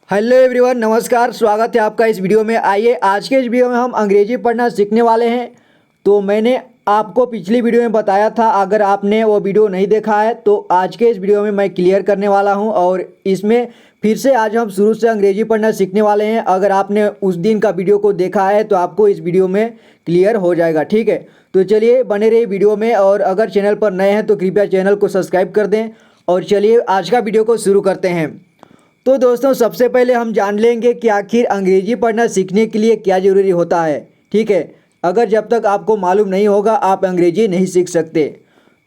Hello everyone, नमस्कार। स्वागत है आपका इस वीडियो में। आइए आज के इस वीडियो में हम अंग्रेजी पढ़ना सीखने वाले हैं। तो मैंने आपको पिछली वीडियो में बताया था, अगर आपने वो वीडियो नहीं देखा है तो आज के इस वीडियो में मैं क्लियर करने वाला हूं। और इसमें फिर से आज हम शुरू से अंग्रेजी पढ़ना सीखने वाले हैं। अगर आपने उस दिन का वीडियो को देखा है तो आपको इस वीडियो में क्लियर हो जाएगा, ठीक है। तो चलिए बने रहिए वीडियो में। और अगर चैनल पर नए हैं तो कृपया चैनल को सब्सक्राइब कर दें। और चलिए आज का वीडियो को शुरू करते हैं। तो दोस्तों, सबसे पहले हम जान लेंगे कि आखिर अंग्रेजी पढ़ना सीखने के लिए क्या ज़रूरी होता है, ठीक है। अगर जब तक आपको मालूम नहीं होगा आप अंग्रेजी नहीं सीख सकते।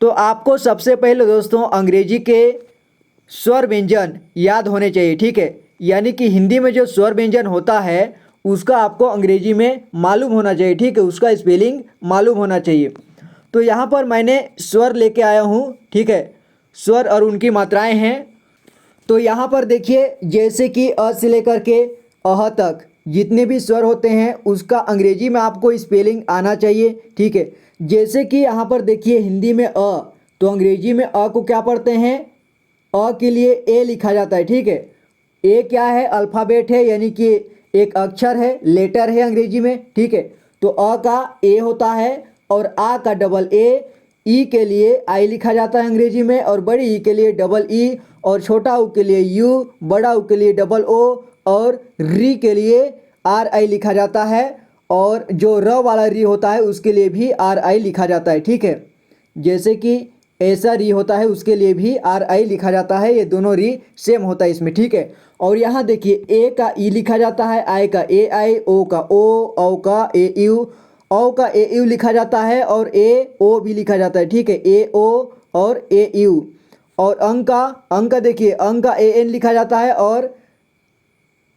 तो आपको सबसे पहले दोस्तों अंग्रेजी के स्वर व्यंजन याद होने चाहिए, ठीक है। यानी कि हिंदी में जो स्वर व्यंजन होता है उसका आपको अंग्रेजी में मालूम होना चाहिए, ठीक है। उसका स्पेलिंग मालूम होना चाहिए। तो यहाँ पर मैंने स्वर लेके आया हूँ, ठीक है। स्वर और उनकी मात्राएं हैं। तो यहाँ पर देखिए, जैसे कि अ से लेकर के अह तक जितने भी स्वर होते हैं उसका अंग्रेजी में आपको स्पेलिंग आना चाहिए, ठीक है। जैसे कि यहाँ पर देखिए हिंदी में अ, तो अंग्रेजी में अ को क्या पढ़ते हैं, अ के लिए ए लिखा जाता है, ठीक है। ए क्या है, अल्फ़ाबेट है, यानी कि एक अक्षर है, लेटर है अंग्रेजी में, ठीक है। तो अ का ए होता है और आ का डबल ए, ई के लिए आई लिखा जाता है अंग्रेजी में, और बड़ी ई के लिए डबल ई, और छोटा ऊ के लिए यू, बड़ा ऊ के लिए डबल ओ, और री के लिए आर आई लिखा जाता है। और जो र वाला री होता है उसके लिए भी आर आई लिखा जाता है, ठीक है। जैसे कि ऐसा री होता है उसके लिए भी आर आई लिखा जाता है। ये दोनों री सेम होता है इसमें, ठीक है। और यहाँ देखिए ए का ई लिखा जाता है, आई का ए आई, ओ का ओ, औ का ए यू, औ का ए यू लिखा जाता है, और ए ओ भी लिखा जाता है, ठीक है। ए ओ और ए यू। और अंक का देखिए अंक का ए एन लिखा जाता है। और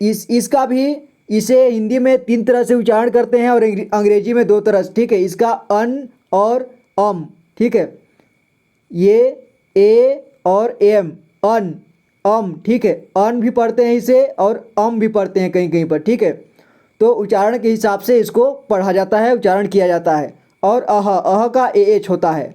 इसका भी, इसे हिंदी में 3 तरह से उच्चारण करते हैं और अंग्रेजी में 2 तरह से, ठीक है। इसका अन और अम, ठीक है। ये ए और एम, अन अम, ठीक है। अन भी पढ़ते हैं इसे और अम भी पढ़ते हैं कहीं कहीं पर, ठीक है। तो उच्चारण के हिसाब से इसको पढ़ा जाता है, उच्चारण किया जाता है। और अह का ए एच होता है।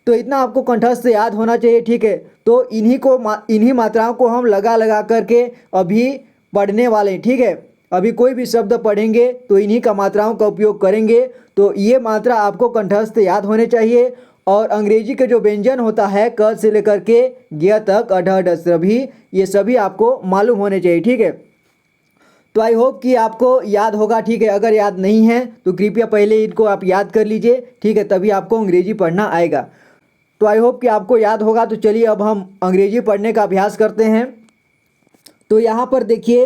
तो इतना आपको कंठस्थ याद होना चाहिए, ठीक है। तो इन्हीं मात्राओं को हम लगा लगा करके अभी पढ़ने वाले हैं, ठीक है। अभी कोई भी शब्द पढ़ेंगे तो इन्हीं का मात्राओं का उपयोग करेंगे। तो ये मात्रा आपको कंठस्थ याद होने चाहिए। और अंग्रेजी के जो व्यंजन होता है क से लेकर के ज्ञ तक, अढ ढ सभी, ये सभी आपको मालूम होने चाहिए, ठीक है। तो आई होप कि आपको याद होगा, ठीक है। अगर याद नहीं है तो कृपया पहले इनको आप याद कर लीजिए, ठीक है, तभी आपको अंग्रेजी पढ़ना आएगा। तो आई होप कि आपको याद होगा। तो चलिए अब हम अंग्रेजी पढ़ने का अभ्यास करते हैं। तो यहाँ पर देखिए,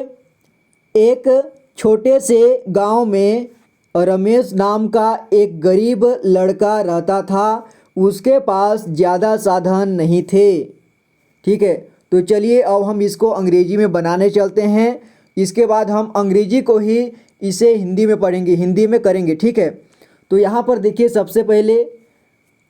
एक छोटे से गांव में रमेश नाम का एक गरीब लड़का रहता था। उसके पास ज़्यादा साधन नहीं थे, ठीक है। तो चलिए अब हम इसको अंग्रेजी में बनाने चलते हैं। इसके बाद हम अंग्रेजी को ही इसे हिंदी में पढ़ेंगे, हिंदी में करेंगे, ठीक है। तो यहाँ पर देखिए, सबसे पहले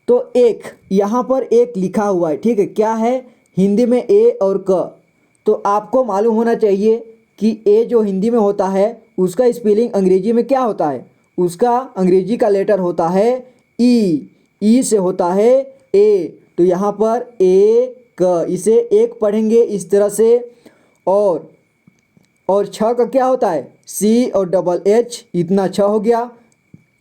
तो एक, यहाँ पर एक लिखा हुआ है, ठीक है। क्या है, हिंदी में ए और क। तो आपको मालूम होना चाहिए कि ए जो हिंदी में होता है उसका स्पेलिंग अंग्रेजी में क्या होता है। उसका अंग्रेजी का लेटर होता है ई, ई से होता है ए। तो यहाँ पर ए क, इसे एक पढ़ेंगे इस तरह से। और छ का क्या होता है, सी और डबल एच, इतना छ हो गया।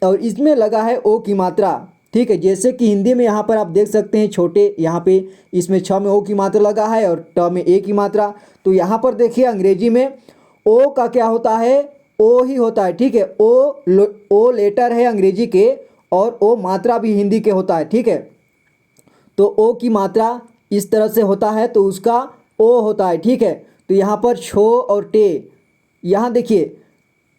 और इसमें लगा है ओ की मात्रा, ठीक है। जैसे कि हिंदी में यहाँ पर आप देख सकते हैं छोटे, यहाँ पे इसमें छ में ओ की मात्रा लगा है और ट में ए की मात्रा। तो यहाँ पर देखिए अंग्रेजी में ओ का क्या होता है, ओ ही होता है, ठीक है। ओ लेटर है अंग्रेजी के, और ओ मात्रा भी हिंदी के होता है, ठीक है। तो ओ की मात्रा इस तरह से होता है तो उसका ओ होता है, ठीक है। तो यहाँ पर छो और टे, यहाँ देखिए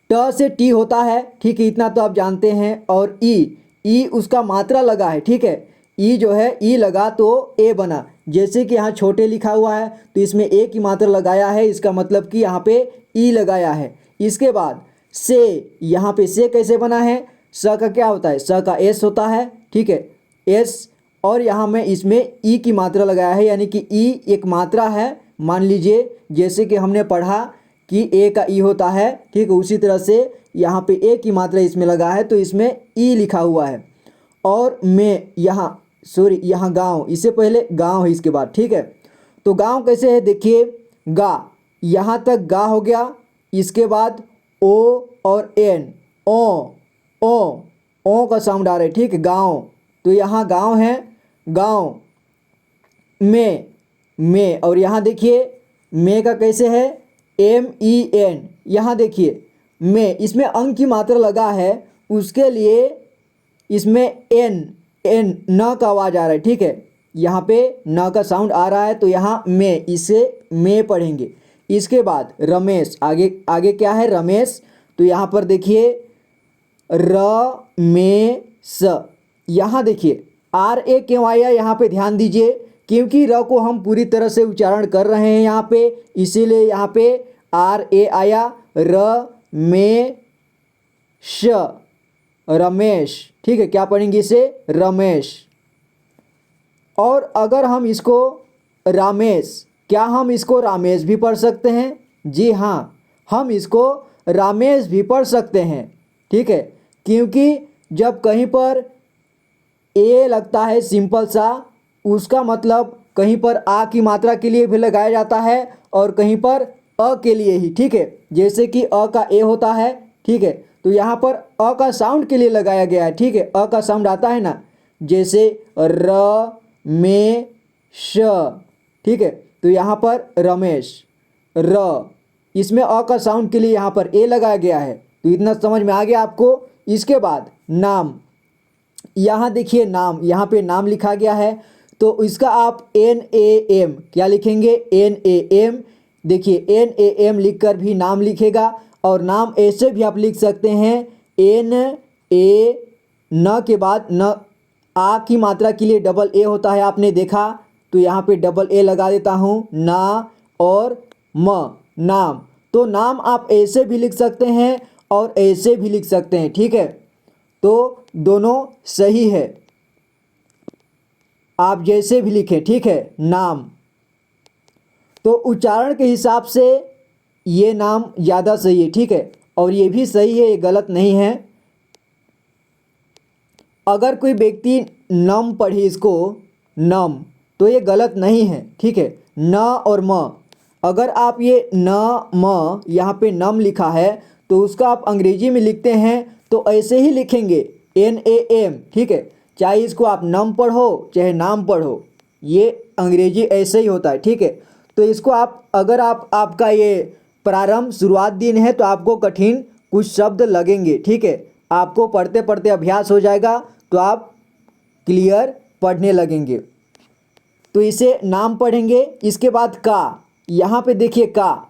ट से टी होता है, ठीक है, इतना तो आप जानते हैं। और ई उसका मात्रा लगा है, ठीक है। ई जो है, ई लगा तो ए बना। जैसे कि यहाँ छोटे लिखा हुआ है तो इसमें ए की मात्रा लगाया है, इसका मतलब कि यहाँ पे ई लगाया है। इसके बाद से, यहाँ पे से कैसे बना है, स का क्या होता है, स का एस होता है, ठीक है, एस। और यहाँ में इसमें ई की मात्रा लगाया है, यानी कि ई एक मात्रा है। मान लीजिए जैसे कि हमने पढ़ा कि ए का ई होता है, ठीक है, उसी तरह से यहाँ पे ए की मात्रा इसमें लगा है तो इसमें ई लिखा हुआ है। और में, यहाँ यहाँ गांव, इससे पहले गांव है इसके बाद, ठीक है। तो गांव कैसे है, देखिए गा, यहाँ तक गा हो गया। इसके बाद ओ और एन, ओ का साउंड आ रहा है, ठीक है, गाँव। तो यहाँ गाँव है, गाँव में। और यहाँ देखिए में का कैसे है, MEN। यहाँ देखिए में, इसमें अंग की मात्रा लगा है, उसके लिए इसमें एन न का आवाज़ आ रहा है, ठीक है, यहाँ पे न का साउंड आ रहा है, तो यहाँ में, इसे में पढ़ेंगे। इसके बाद रमेश, आगे आगे क्या है, रमेश। तो यहाँ पर देखिए रमेश, यहाँ देखिए RA क्यों आया, यहाँ पे ध्यान दीजिए, क्योंकि र को हम पूरी तरह से उच्चारण कर रहे हैं यहाँ पे, इसीलिए यहाँ पे RA आया। रमेश, रमेश, ठीक है, क्या पढ़ेंगे इसे, रमेश। और अगर हम इसको रामेश, क्या हम इसको रामेश भी पढ़ सकते हैं? जी हाँ, हम इसको रामेश भी पढ़ सकते हैं, ठीक है, क्योंकि जब कहीं पर ए लगता है सिंपल सा, उसका मतलब कहीं पर आ की मात्रा के लिए भी लगाया जाता है और कहीं पर अ के लिए ही, ठीक है, जैसे कि अ का ए होता है, ठीक है, तो यहाँ पर अ का साउंड के लिए लगाया गया है, ठीक है, अ का साउंड आता है ना, जैसे र में श, ठीक है, तो यहाँ पर रमेश, र, इसमें अ का साउंड के लिए यहाँ पर ए लगाया गया है। तो इतना समझ में आ गया आपको। इसके बाद नाम, यहाँ देखिए नाम, यहाँ पे नाम लिखा गया है, तो इसका आप NAM क्या लिखेंगे, NAM। देखिए NAM लिख कर भी नाम लिखेगा, और नाम ऐसे भी आप लिख सकते हैं NA, न के बाद न आ की मात्रा के लिए डबल ए होता है, आपने देखा, तो यहाँ पे डबल ए लगा देता हूँ, ना और म, नाम। तो नाम आप ऐसे भी लिख सकते हैं और ऐसे भी लिख सकते हैं, ठीक है, तो दोनों सही है, आप जैसे भी लिखें, ठीक है, नाम। तो उच्चारण के हिसाब से ये नाम ज़्यादा सही है, ठीक है, और ये भी सही है, ये गलत नहीं है। अगर कोई व्यक्ति नम पढ़े इसको, नम, तो ये गलत नहीं है, ठीक है, न और म। अगर आप ये न म यहाँ पे नम लिखा है, तो उसका आप अंग्रेजी में लिखते हैं तो ऐसे ही लिखेंगे NAM, ठीक है, चाहे इसको आप नम पढ़ो चाहे नाम पढ़ो, ये अंग्रेजी ऐसे ही होता है, ठीक है। तो इसको आप, अगर आपका ये प्रारंभ शुरुआत दिन है तो आपको कठिन कुछ शब्द लगेंगे, ठीक है, आपको पढ़ते पढ़ते अभ्यास हो जाएगा तो आप क्लियर पढ़ने लगेंगे। तो इसे नाम पढ़ेंगे। इसके बाद का, यहाँ पे देखिए का,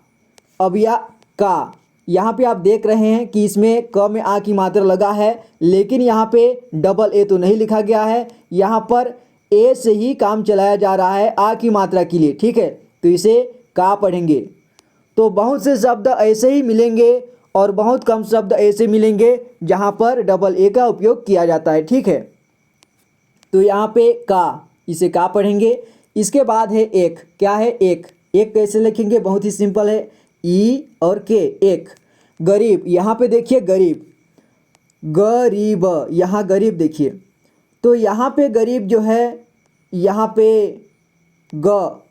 अब या का, यहाँ पे आप देख रहे हैं कि इसमें क में आ की मात्रा लगा है, लेकिन यहाँ पे डबल ए तो नहीं लिखा गया है, यहाँ पर ए से ही काम चलाया जा रहा है आ की मात्रा के लिए, ठीक है, तो इसे का पढ़ेंगे। तो बहुत से शब्द ऐसे ही मिलेंगे और बहुत कम शब्द ऐसे मिलेंगे जहाँ पर डबल ए का उपयोग किया जाता है, ठीक है। तो यहाँ पे का, इसे का पढ़ेंगे। इसके बाद है एक, क्या है एक, एक कैसे लिखेंगे, बहुत ही सिंपल है, ई और के, एक। गरीब, यहाँ पे देखिए गरीब, गरीब, यहाँ गरीब देखिए, तो यहाँ पे गरीब जो है, यहाँ पे ग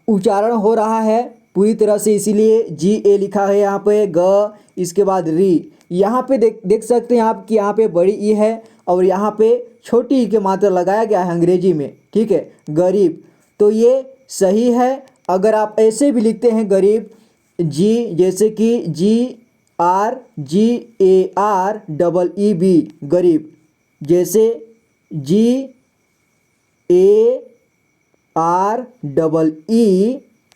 उच्चारण हो रहा है पूरी तरह से, इसीलिए GA लिखा है यहाँ पे ग। इसके बाद री, यहाँ पे देख सकते हैं आप कि यहाँ पे बड़ी ई है और यहाँ पे छोटी ई के मात्रा लगाया गया है अंग्रेजी में, ठीक है, गरीब। तो ये सही है। अगर आप ऐसे भी लिखते हैं गरीब, जी, जैसे कि GRGAREEB, गरीब, जैसे GAREE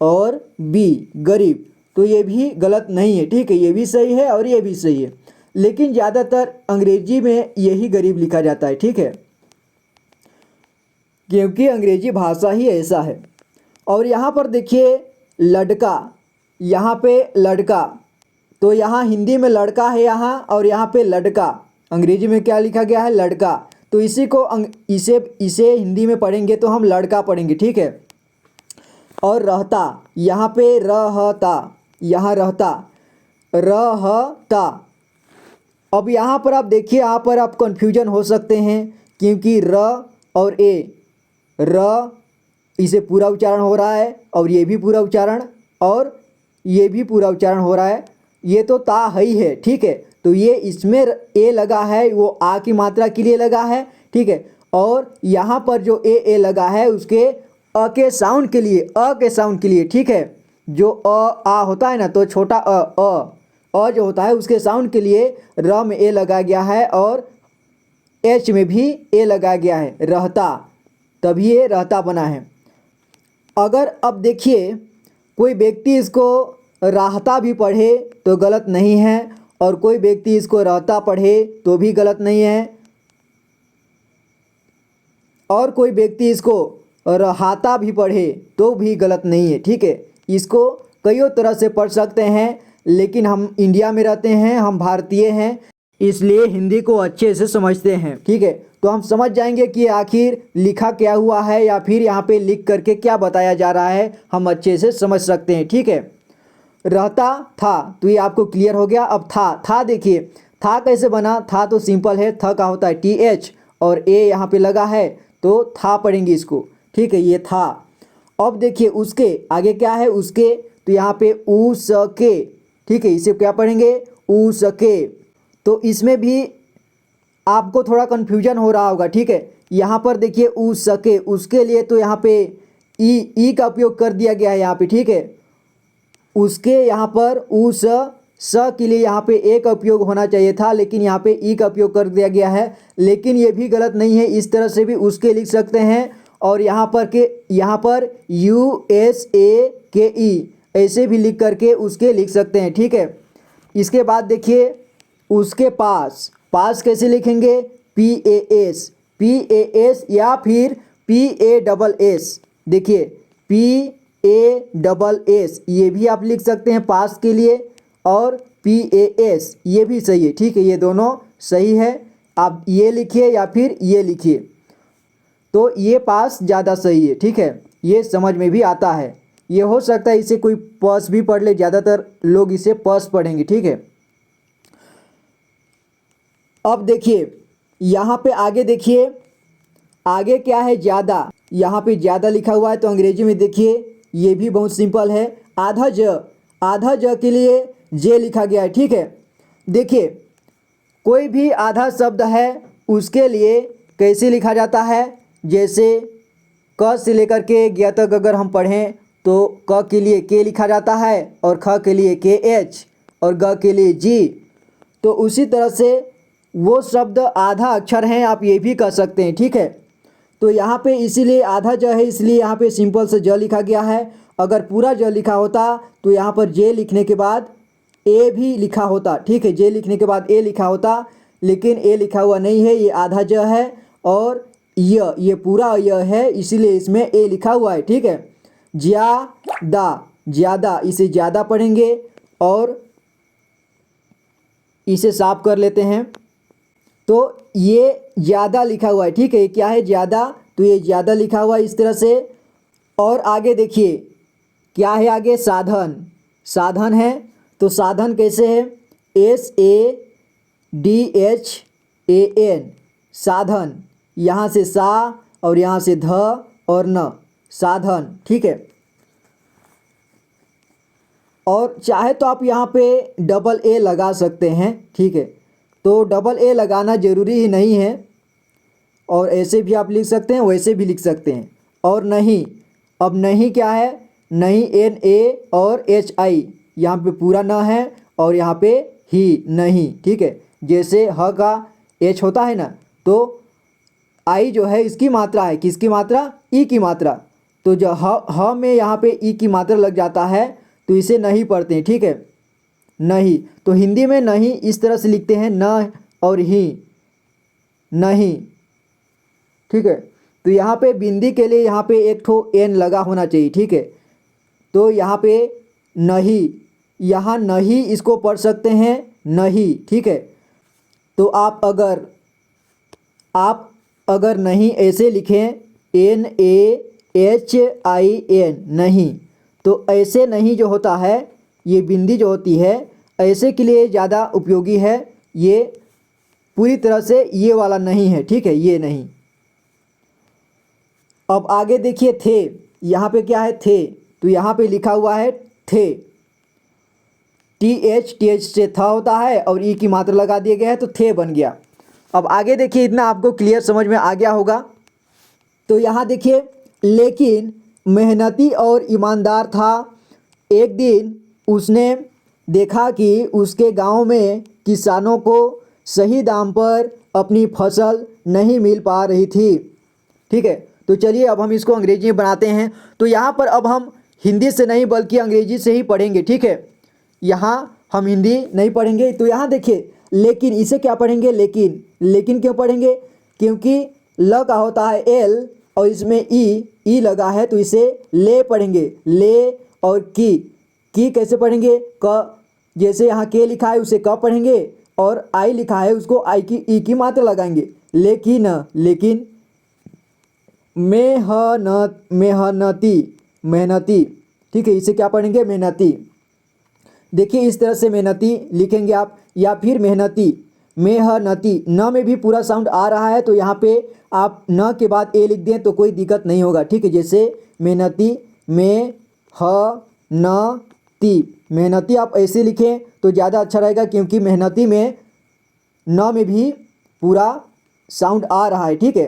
और बी, गरीब, तो ये भी गलत नहीं है, ठीक है, ये भी सही है और ये भी सही है, लेकिन ज़्यादातर अंग्रेजी में यही गरीब लिखा जाता है, ठीक है, क्योंकि अंग्रेजी भाषा ही ऐसा है। और यहाँ पर देखिए लड़का, यहाँ पे लड़का, तो यहाँ हिंदी में लड़का है यहाँ, और यहाँ पे लड़का, अंग्रेजी में क्या लिखा गया है, लड़का। तो इसी को इसे हिंदी में पढ़ेंगे तो हम लड़का पढ़ेंगे, ठीक है। और रहता, यहाँ पे रहता, यहाँ रहता, रहता। अब यहाँ पर आप देखिए, यहाँ पर आप कन्फ्यूजन हो सकते हैं, क्योंकि र और ए, र इसे पूरा उच्चारण हो रहा है और ये भी पूरा उच्चारण, और ये भी पूरा उच्चारण हो रहा है। ये तो ता ही है, ठीक है। तो ये इसमें ए लगा है वो आ की मात्रा के लिए लगा है, ठीक है। और यहाँ पर जो ए लगा है उसके अ के साउंड के लिए, अ के साउंड के लिए, ठीक है। जो आ होता है ना, तो छोटा अ जो होता है उसके साउंड के लिए र में ए लगा गया है और एच में भी ए लगा गया है, रहता, तभी ये रहता बना है। अगर अब देखिए कोई व्यक्ति इसको राहता भी पढ़े तो गलत नहीं है, और कोई व्यक्ति इसको रहता पढ़े तो भी गलत नहीं है, और कोई व्यक्ति इसको रहाता भी पढ़े तो भी गलत नहीं है, ठीक है। इसको कईयों तरह से पढ़ सकते हैं, लेकिन हम इंडिया में रहते हैं, हम भारतीय हैं, इसलिए हिंदी को अच्छे से समझते हैं, ठीक है। तो हम समझ जाएंगे कि आखिर लिखा क्या हुआ है या फिर यहाँ पे लिख करके क्या बताया जा रहा है, हम अच्छे से समझ सकते हैं, ठीक है। रहता था, तो ये आपको क्लियर हो गया। अब था देखिए, था कैसे बना। था तो सिंपल है, थ का होता है TH और ए यहाँ पे लगा है, तो था पढ़ेंगे इसको, ठीक है। ये था। अब देखिए उसके आगे क्या है, उसके, तो यहाँ पे उ स के, ठीक है। इसे क्या पढ़ेंगे, उ स के। तो इसमें भी आपको थोड़ा कन्फ्यूजन हो रहा होगा, ठीक है। यहाँ पर देखिए उ स के, उसके लिए तो यहाँ पे ई का उपयोग कर दिया गया है यहाँ पे, ठीक है। उसके यहाँ पर उ स के लिए यहाँ पे ए का उपयोग होना चाहिए था, लेकिन यहाँ पे ई का उपयोग कर दिया गया है। लेकिन ये भी गलत नहीं है, इस तरह से भी उसके लिख सकते हैं, और यहाँ पर USAKE ऐसे भी लिख करके उसके लिख सकते हैं, ठीक है। इसके बाद देखिए उसके पास कैसे लिखेंगे, PAS या फिर PASS। देखिए PASS ये भी आप लिख सकते हैं पास के लिए, और PAS ये भी सही है, ठीक है। ये दोनों सही है, आप ये लिखिए या फिर ये लिखिए, तो ये पास ज़्यादा सही है, ठीक है। ये समझ में भी आता है। ये हो सकता है इसे कोई पस भी पढ़ ले, ज़्यादातर लोग इसे पस पढ़ेंगे, ठीक है। अब देखिए यहाँ पे आगे देखिए, आगे क्या है, ज़्यादा। यहाँ पे ज़्यादा लिखा हुआ है, तो अंग्रेजी में देखिए ये भी बहुत सिंपल है। आधा ज के लिए जे लिखा गया है, ठीक है। देखिए कोई भी आधा शब्द है उसके लिए कैसे लिखा जाता है, जैसे क से लेकर के ग तक अगर हम पढ़ें तो क के लिए के लिखा जाता है, और ख के लिए KH, और ग के लिए जी। तो उसी तरह से वो शब्द आधा अक्षर हैं, आप ये भी कह सकते हैं, ठीक है। तो यहाँ पे इसीलिए आधा ज है, इसलिए यहाँ पे सिंपल से ज लिखा गया है। अगर पूरा ज लिखा होता तो यहाँ पर जे लिखने के बाद ए भी लिखा होता, ठीक है। जे लिखने के बाद ए लिखा होता, लेकिन ए लिखा हुआ नहीं है, ये आधा ज है, और ये पूरा य है, इसीलिए इसमें ए लिखा हुआ है, ठीक है। ज़्यादा, इसे ज़्यादा पढ़ेंगे, और इसे साफ कर लेते हैं। तो ये ज़्यादा लिखा हुआ है, ठीक है। क्या है, ज़्यादा, तो ये ज़्यादा लिखा हुआ है इस तरह से। और आगे देखिए क्या है, आगे साधन है, तो साधन कैसे है, SADHAN, साधन। यहाँ से सा और यहाँ से ध और न, साधन, ठीक है। और चाहे तो आप यहाँ पे डबल ए लगा सकते हैं, ठीक है। तो डबल ए लगाना ज़रूरी ही नहीं है, और ऐसे भी आप लिख सकते हैं, वैसे भी लिख सकते हैं। और नहीं, अब नहीं क्या है, नहीं NA और HI, यहाँ पे पूरा न है, और यहाँ पे ही नहीं, ठीक है। जैसे ह का H होता है ना, तो आई जो है इसकी मात्रा है, किसकी मात्रा, ई की मात्रा। तो जो ह में यहाँ पे ई की मात्रा लग जाता है, तो इसे नहीं पढ़ते हैं, ठीक है। नहीं, तो हिंदी में नहीं इस तरह से लिखते हैं, न और ही, नहीं, ठीक है। तो यहाँ पे बिंदी के लिए यहाँ पे एक ठो एन लगा होना चाहिए, ठीक है। तो यहाँ पे नहीं, यहाँ नहीं इसको पढ़ सकते हैं, नहीं, ठीक है। तो आप अगर नहीं ऐसे लिखें, NAHIN, नहीं, तो ऐसे नहीं जो होता है, ये बिंदी जो होती है ऐसे के लिए ज़्यादा उपयोगी है। ये पूरी तरह से ये वाला नहीं है, ठीक है, ये नहीं। अब आगे देखिए थे, यहाँ पे क्या है, थे, तो यहाँ पे लिखा हुआ है थे, टी एच से था होता है और ई की मात्रा लगा दिया गया है तो थे बन गया। अब आगे देखिए, इतना आपको क्लियर समझ में आ गया होगा। तो यहाँ देखिए, लेकिन मेहनती और ईमानदार था। एक दिन उसने देखा कि उसके गांव में किसानों को सही दाम पर अपनी फसल नहीं मिल पा रही थी। ठीक है, तो चलिए अब हम इसको अंग्रेजी में बनाते हैं। तो यहाँ पर अब हम हिंदी से नहीं बल्कि अंग्रेजी से ही पढ़ेंगे। ठीक है, यहाँ हम हिंदी नहीं पढ़ेंगे। तो यहाँ देखिए, लेकिन इसे क्या पढ़ेंगे, लेकिन। लेकिन क्यों पढ़ेंगे, क्योंकि ल का होता है एल और इसमें ई लगा है तो इसे ले पढ़ेंगे। ले और की कैसे पढ़ेंगे, क। जैसे यहाँ के लिखा है उसे क पढ़ेंगे और आई लिखा है उसको आई की ई की मात्रा लगाएंगे। लेकिन मेहनती। ठीक है, इसे क्या पढ़ेंगे, मेहनती। देखिए इस तरह से मेहनती लिखेंगे आप, या फिर मेहनती। न में भी पूरा साउंड आ रहा है तो यहाँ पे आप न के बाद ए लिख दें तो कोई दिक्कत नहीं होगा। ठीक है, जैसे मेहनती, मेहनती आप ऐसे लिखें तो ज़्यादा अच्छा रहेगा, क्योंकि मेहनती में न में भी पूरा साउंड आ रहा है। ठीक है,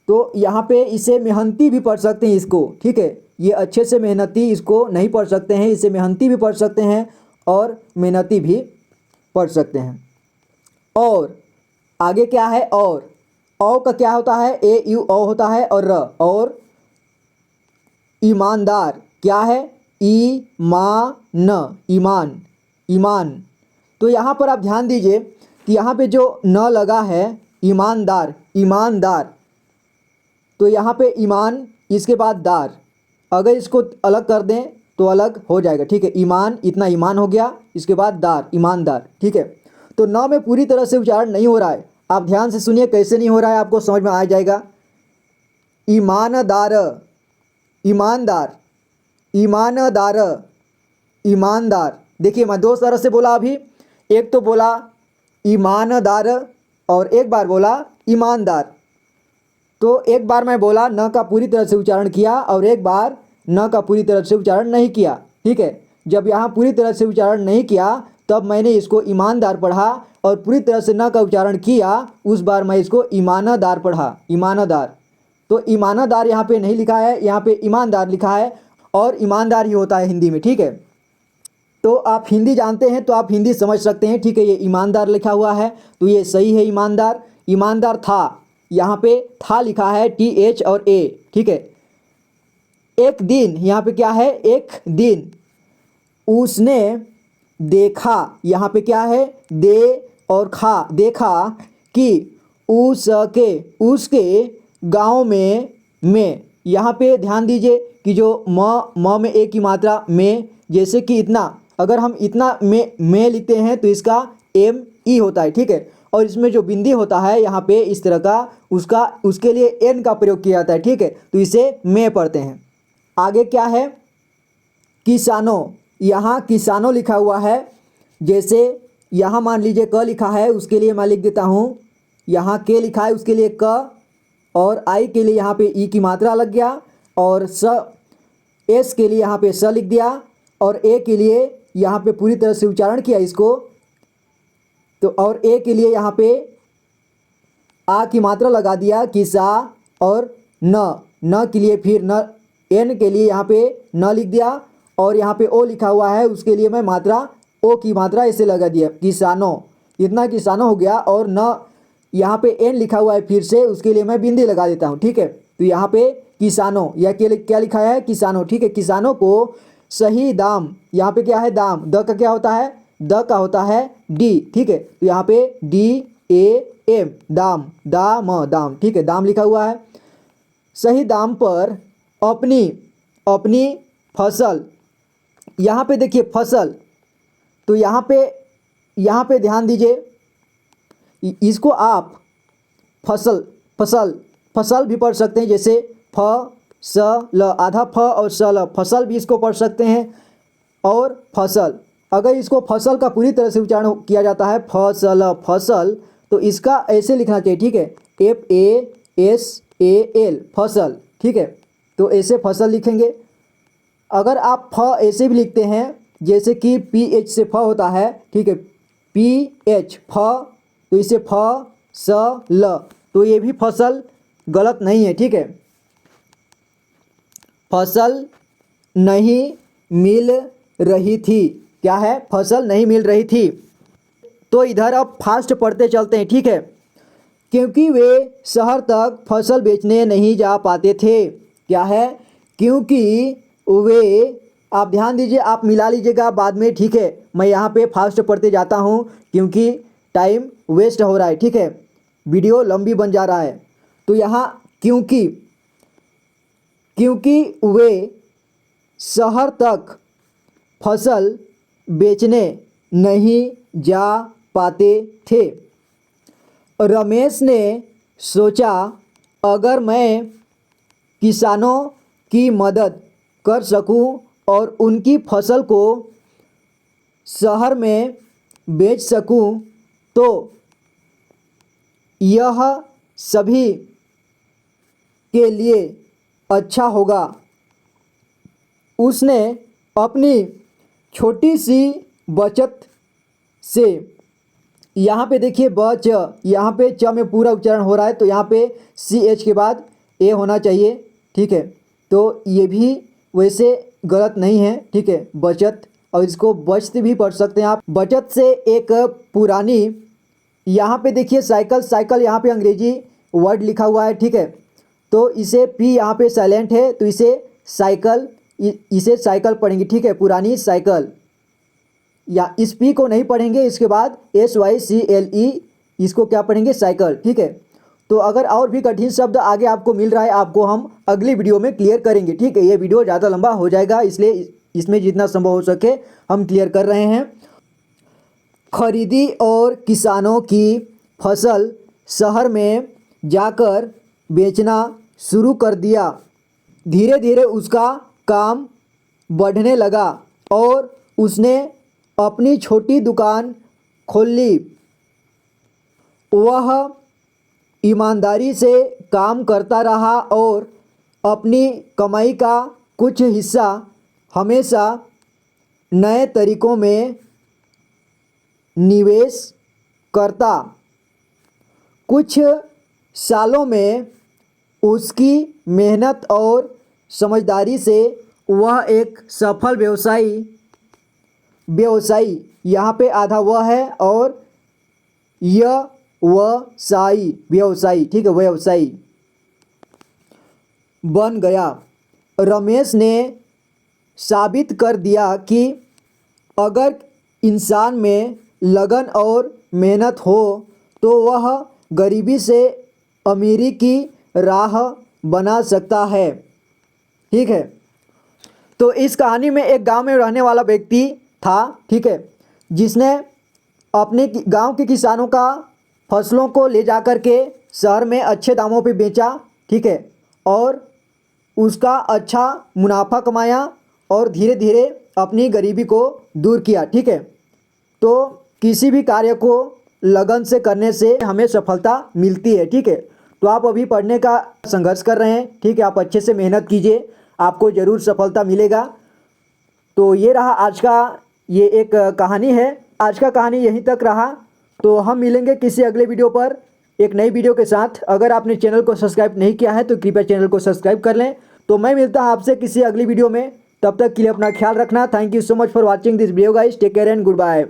तो यहाँ पे इसे मेहनती भी पढ़ सकते हैं इसको। ठीक है, ये अच्छे से मेहनती इसको नहीं पढ़ सकते हैं, इसे मेहनती भी पढ़ सकते हैं और मेहनती भी पढ़ सकते हैं। और आगे क्या है, और का क्या होता है, ए यू ओ होता है और र। और ईमानदार क्या है, ईमान। तो यहाँ पर आप ध्यान दीजिए कि यहाँ पे जो न लगा है ईमानदार, तो यहाँ पे ईमान इसके बाद दार, अगर इसको अलग कर दें तो अलग हो जाएगा। ठीक है, ईमान, इतना ईमान हो गया, इसके बाद दार, ईमानदार। ठीक है, तो न में पूरी तरह से उच्चारण नहीं हो रहा है, आप ध्यान से सुनिए कैसे नहीं हो रहा है, आपको समझ में आ जाएगा। ईमानदार। देखिए मैं दो तरह से बोला अभी, एक तो बोला ईमानदार और एक बार बोला ईमानदार। तो एक बार मैं बोला न का पूरी तरह से उच्चारण किया और एक बार न का पूरी तरह से उच्चारण नहीं किया। ठीक है, जब यहाँ पूरी तरह से उच्चारण नहीं किया तब मैंने इसको ईमानदार पढ़ा, और पूरी तरह से न का उच्चारण किया उस बार मैं इसको ईमानदार पढ़ा, ईमानदार। तो ईमानदार यहाँ पे नहीं लिखा है, यहाँ पे ईमानदार लिखा है, और ईमानदार ही होता है हिंदी में। ठीक है, तो आप हिंदी जानते हैं तो आप हिंदी समझ सकते हैं। ठीक है, ये ईमानदार लिखा हुआ है तो ये सही है, ईमानदार था, यहाँ पे था लिखा है TH और A। ठीक है, एक दिन, यहाँ पे क्या है, एक दिन उसने देखा, यहाँ पे क्या है, दे और खा, देखा कि उसके गांव में यहाँ पे ध्यान दीजिए कि जो म में एक की मात्रा में, जैसे कि इतना, अगर हम इतना में लिखते हैं तो इसका ME होता है। ठीक है, और इसमें जो बिंदी होता है यहाँ पे इस तरह का, उसके लिए N का प्रयोग किया जाता है। ठीक है, तो इसे में पढ़ते हैं। आगे क्या है, किसानों, यहाँ किसानों लिखा हुआ है। जैसे यहाँ मान लीजिए क लिखा है, उसके लिए मैं लिख देता हूँ, यहाँ के लिखा है उसके लिए क, और आई के लिए यहाँ पे ई की मात्रा लग गया, और एस के लिए यहाँ पे स लिख दिया, और ए के लिए यहाँ पे पूरी तरह से उच्चारण किया इसको, तो और ए के लिए यहाँ पे आ की मात्रा लगा दिया किसा, और न के लिए फिर न, एन के लिए यहाँ पे न लिख दिया, और यहाँ पे ओ लिखा हुआ है उसके लिए मैं मात्रा ओ की मात्रा ऐसे लगा दिया, किसानों, इतना किसानों हो गया। और न यहाँ पे एन लिखा हुआ है फिर से, उसके लिए मैं बिंदी लगा देता हूँ। ठीक है, तो यहाँ पे किसानों, या क्या लिखा है, किसानों। ठीक है, किसानों को सही दाम, यहाँ पे क्या है, दाम, द का क्या होता है, द का होता है डी। ठीक है, तो यहाँ पे DAM, दाम। ठीक है, दाम लिखा हुआ है। सही दाम पर अपनी फसल, यहाँ पे देखिए फसल, तो यहाँ पे ध्यान दीजिए, इसको आप फसल भी पढ़ सकते हैं, जैसे ल, आधा फ और सल, फसल भी इसको पढ़ सकते हैं। और फसल, अगर इसको फसल का पूरी तरह से उच्चारण किया जाता है फसल, तो इसका ऐसे लिखना चाहिए। ठीक है, FASAL, फसल। ठीक है, तो ऐसे फसल लिखेंगे। अगर आप फ ऐसे भी लिखते हैं जैसे कि PH से फ होता है, ठीक है, PH फ, तो इसे फ स ल, तो ये भी फसल गलत नहीं है, ठीक है। फसल नहीं मिल रही थी, क्या है, फसल नहीं मिल रही थी। तो इधर अब फास्ट पढ़ते चलते हैं, ठीक है। क्योंकि वे शहर तक फसल बेचने नहीं जा पाते थे, क्या है, क्योंकि वे, आप ध्यान दीजिए, आप मिला लीजिएगा बाद में, ठीक है। मैं यहाँ पे फास्ट पढ़ते जाता हूँ क्योंकि टाइम वेस्ट हो रहा है, ठीक है, वीडियो लंबी बन जा रहा है। तो यहाँ क्योंकि वे शहर तक फसल बेचने नहीं जा पाते थे। रमेश ने सोचा, अगर मैं किसानों की मदद कर सकूं और उनकी फसल को शहर में बेच सकूं तो यह सभी के लिए अच्छा होगा। उसने अपनी छोटी सी बचत से, यहाँ पे देखिए च, यहाँ पे च में पूरा उच्चारण हो रहा है, तो यहाँ पे CH के बाद ए होना चाहिए, ठीक है। तो ये भी वैसे गलत नहीं है, ठीक है, बचत, और इसको बचत भी पढ़ सकते हैं आप। बचत से एक पुरानी, यहाँ पे देखिए साइकिल, साइकिल यहाँ पे अंग्रेजी वर्ड लिखा हुआ है, ठीक है, तो इसे P यहाँ पे साइलेंट है, तो इसे साइकिल, इसे साइकिल पढ़ेंगे, ठीक है, पुरानी साइकिल, या इस P को नहीं पढ़ेंगे, इसके बाद SYCLE, इसको क्या पढ़ेंगे, साइकिल, ठीक है। तो अगर और भी कठिन शब्द आगे आपको मिल रहा है, आपको हम अगली वीडियो में क्लियर करेंगे, ठीक है। ये वीडियो ज़्यादा लंबा हो जाएगा, इसलिए इसमें जितना संभव हो सके हम क्लियर कर रहे हैं। खरीदी और किसानों की फसल शहर में जाकर बेचना शुरू कर दिया। धीरे धीरे उसका काम बढ़ने लगा और उसने अपनी छोटी दुकान खोल ली। वह ईमानदारी से काम करता रहा और अपनी कमाई का कुछ हिस्सा हमेशा नए तरीकों में निवेश करता। कुछ सालों में उसकी मेहनत और समझदारी से वह एक सफल व्यवसायी, यहाँ पे आधा वह है और व्यवसायी, ठीक है, व्यवसायी बन गया। रमेश ने साबित कर दिया कि अगर इंसान में लगन और मेहनत हो तो वह गरीबी से अमीरी की राह बना सकता है, ठीक है। तो इस कहानी में एक गांव में रहने वाला व्यक्ति था, ठीक है, जिसने अपने गांव के किसानों का फसलों को ले जा कर के शहर में अच्छे दामों पे बेचा, ठीक है, और उसका अच्छा मुनाफा कमाया और धीरे धीरे अपनी गरीबी को दूर किया, ठीक है। तो किसी भी कार्य को लगन से करने से हमें सफलता मिलती है, ठीक है। तो आप अभी पढ़ने का संघर्ष कर रहे हैं, ठीक है, आप अच्छे से मेहनत कीजिए, आपको ज़रूर सफलता मिलेगा। तो ये रहा आज का, ये एक कहानी है, आज का कहानी यहीं तक रहा। तो हम मिलेंगे किसी अगले वीडियो पर एक नई वीडियो के साथ। अगर आपने चैनल को सब्सक्राइब नहीं किया है तो कृपया चैनल को सब्सक्राइब कर लें। तो मैं मिलता हूँ आपसे किसी अगली वीडियो में, तब तक के लिए अपना ख्याल रखना। Thank you so much for watching this video guys, take care and good bye.